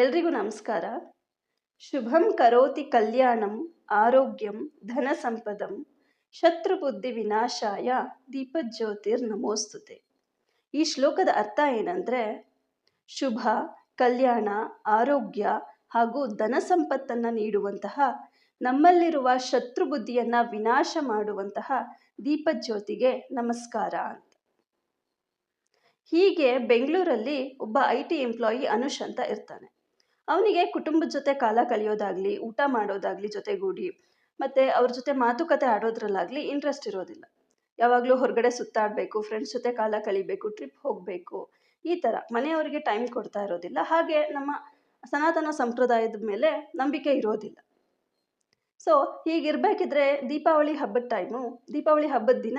ಎಲ್ರಿಗೂ ನಮಸ್ಕಾರ. ಶುಭಂ ಕರೋತಿ ಕಲ್ಯಾಣಂ ಆರೋಗ್ಯಂ ಧನ ಸಂಪದಂ ಶತ್ರುಬುದ್ಧಿ ವಿನಾಶಾಯ ದೀಪಜ್ಯೋತಿರ್ ನಮೋಸ್ತುತೆ. ಈ ಶ್ಲೋಕದ ಅರ್ಥ ಏನಂದರೆ, ಶುಭ, ಕಲ್ಯಾಣ, ಆರೋಗ್ಯ ಹಾಗೂ ಧನ ಸಂಪತ್ತನ್ನು ನೀಡುವಂತಹ, ನಮ್ಮಲ್ಲಿರುವ ಶತ್ರುಬುದ್ಧಿಯನ್ನು ವಿನಾಶ ಮಾಡುವಂತಹ ದೀಪಜ್ಯೋತಿಗೆ ನಮಸ್ಕಾರ ಅಂತ. ಹೀಗೆ ಬೆಂಗಳೂರಲ್ಲಿ ಒಬ್ಬ IT ಎಂಪ್ಲಾಯಿ ಅನುಷ್ ಅಂತ ಇರ್ತಾನೆ. ಅವನಿಗೆ ಕುಟುಂಬದ ಜೊತೆ ಕಾಲ ಕಳೆಯೋದಾಗಲಿ, ಊಟ ಮಾಡೋದಾಗಲಿ ಜೊತೆಗೂಡಿ, ಮತ್ತು ಅವ್ರ ಜೊತೆ ಮಾತುಕತೆ ಆಡೋದ್ರಲ್ಲಾಗಲಿ ಇಂಟ್ರೆಸ್ಟ್ ಇರೋದಿಲ್ಲ. ಯಾವಾಗಲೂ ಹೊರಗಡೆ ಸುತ್ತಾಡಬೇಕು, ಫ್ರೆಂಡ್ಸ್ ಜೊತೆ ಕಾಲ ಕಳಿಬೇಕು, ಟ್ರಿಪ್ ಹೋಗಬೇಕು, ಈ ಥರ ಮನೆಯವರಿಗೆ ಟೈಮ್ ಕೊಡ್ತಾ ಇರೋದಿಲ್ಲ. ಹಾಗೆ ನಮ್ಮ ಸನಾತನ ಸಂಪ್ರದಾಯದ ಮೇಲೆ ನಂಬಿಕೆ ಇರೋದಿಲ್ಲ. ಸೊ ಹೀಗಿರಬೇಕಿದ್ರೆ ದೀಪಾವಳಿ ಹಬ್ಬದ ದಿನ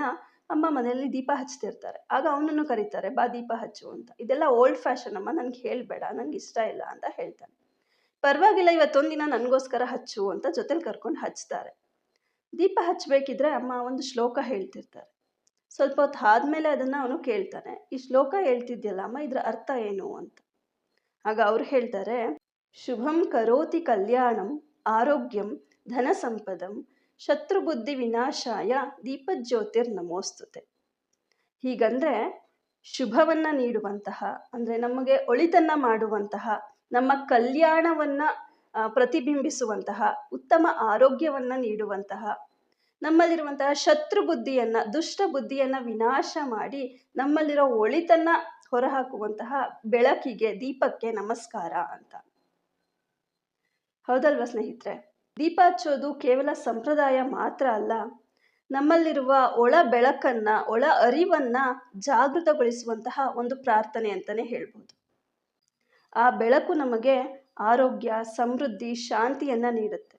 ಅಮ್ಮ ಮನೆಯಲ್ಲಿ ದೀಪ ಹಚ್ತಿರ್ತಾರೆ. ಆಗ ಅವನನ್ನು ಕರೀತಾರೆ, ಬಾ ದೀಪ ಹಚ್ಚು ಅಂತ. ಇದೆಲ್ಲ ಓಲ್ಡ್ ಫ್ಯಾಷನ್ ಅಮ್ಮ, ನನಗೆ ಹೇಳಬೇಡ, ನನಗೆ ಇಷ್ಟ ಇಲ್ಲ ಅಂತ ಹೇಳ್ತಾನೆ. ಪರವಾಗಿಲ್ಲ, ಇವತ್ತೊಂದಿನ ನನಗೋಸ್ಕರ ಹಚ್ಚು ಅಂತ ಜೊತೆಲಿ ಕರ್ಕೊಂಡು ಹಚ್ತಾರೆ. ದೀಪ ಹಚ್ಚಬೇಕಿದ್ರೆ ಅಮ್ಮ ಒಂದು ಶ್ಲೋಕ ಹೇಳ್ತಿರ್ತಾರೆ. ಸ್ವಲ್ಪ ಹೊತ್ತು ಆದಮೇಲೆ ಅದನ್ನು ಅವನು ಕೇಳ್ತಾನೆ, ಈ ಶ್ಲೋಕ ಹೇಳ್ತಿದ್ಯಲ್ಲ ಅಮ್ಮ, ಇದರ ಅರ್ಥ ಏನು ಅಂತ. ಆಗ ಅವ್ರು ಹೇಳ್ತಾರೆ, ಶುಭಂ ಕರೋತಿ ಕಲ್ಯಾಣಂ ಆರೋಗ್ಯಂ ಧನ ಸಂಪದಂ ಶತ್ರುಬುದ್ಧಿ ವಿನಾಶಾಯ ದೀಪಜ್ಯೋತಿರ್ ನಮೋಸ್ತುತೆ. ಹೀಗಂದರೆ ಶುಭವನ್ನು ನೀಡುವಂತಹ, ಅಂದರೆ ನಮಗೆ ಒಳಿತನ್ನು ಮಾಡುವಂತಹ, ನಮ್ಮ ಕಲ್ಯಾಣವನ್ನು ಪ್ರತಿಬಿಂಬಿಸುವಂತಹ, ಉತ್ತಮ ಆರೋಗ್ಯವನ್ನು ನೀಡುವಂತಹ, ನಮ್ಮಲ್ಲಿರುವಂತಹ ಶತ್ರು ಬುದ್ಧಿಯನ್ನು, ದುಷ್ಟ ಬುದ್ಧಿಯನ್ನು ವಿನಾಶ ಮಾಡಿ ನಮ್ಮಲ್ಲಿರೋ ಒಳಿತನ್ನು ಹೊರಹಾಕುವಂತಹ ಬೆಳಕಿಗೆ, ದೀಪಕ್ಕೆ ನಮಸ್ಕಾರ ಅಂತ. ಹೌದಲ್ವಾ ಸ್ನೇಹಿತರೆ? ದೀಪ ಹಚ್ಚೋದು ಕೇವಲ ಸಂಪ್ರದಾಯ ಮಾತ್ರ ಅಲ್ಲ, ನಮ್ಮಲ್ಲಿರುವ ಒಳ ಬೆಳಕನ್ನು, ಒಳ ಅರಿವನ್ನು ಜಾಗೃತಗೊಳಿಸುವಂತಹ ಒಂದು ಪ್ರಾರ್ಥನೆ ಅಂತಲೇ ಹೇಳ್ಬೋದು. ಆ ಬೆಳಕು ನಮಗೆ ಆರೋಗ್ಯ, ಸಮೃದ್ಧಿ, ಶಾಂತಿಯನ್ನು ನೀಡುತ್ತೆ.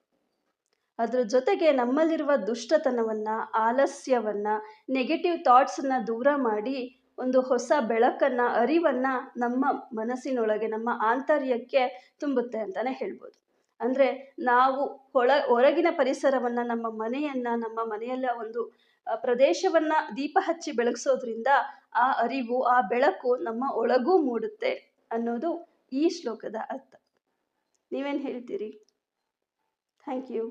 ಅದರ ಜೊತೆಗೆ ನಮ್ಮಲ್ಲಿರುವ ದುಷ್ಟತನವನ್ನು, ಆಲಸ್ಯವನ್ನು, ನೆಗೆಟಿವ್ ಥಾಟ್ಸನ್ನು ದೂರ ಮಾಡಿ ಒಂದು ಹೊಸ ಬೆಳಕನ್ನು, ಅರಿವನ್ನು ನಮ್ಮ ಮನಸ್ಸಿನೊಳಗೆ, ನಮ್ಮ ಆಂತರ್ಯಕ್ಕೆ ತುಂಬುತ್ತೆ ಅಂತಲೇ ಹೇಳ್ಬೋದು. ಅಂದರೆ ನಾವು ಹೊರಗಿನ ಪರಿಸರವನ್ನು, ನಮ್ಮ ಮನೆಯನ್ನು, ನಮ್ಮ ಮನೆಯಲ್ಲ ಒಂದು ಪ್ರದೇಶವನ್ನು ದೀಪ ಹಚ್ಚಿ ಬೆಳಗಿಸೋದ್ರಿಂದ ಆ ಅರಿವು, ಆ ಬೆಳಕು ನಮ್ಮ ಒಳಗೂ ಮೂಡುತ್ತೆ ಅನ್ನೋದು ಈ ಶ್ಲೋಕದ ಅರ್ಥ. ನೀವೇನು ಹೇಳ್ತೀರಿ? Thank you.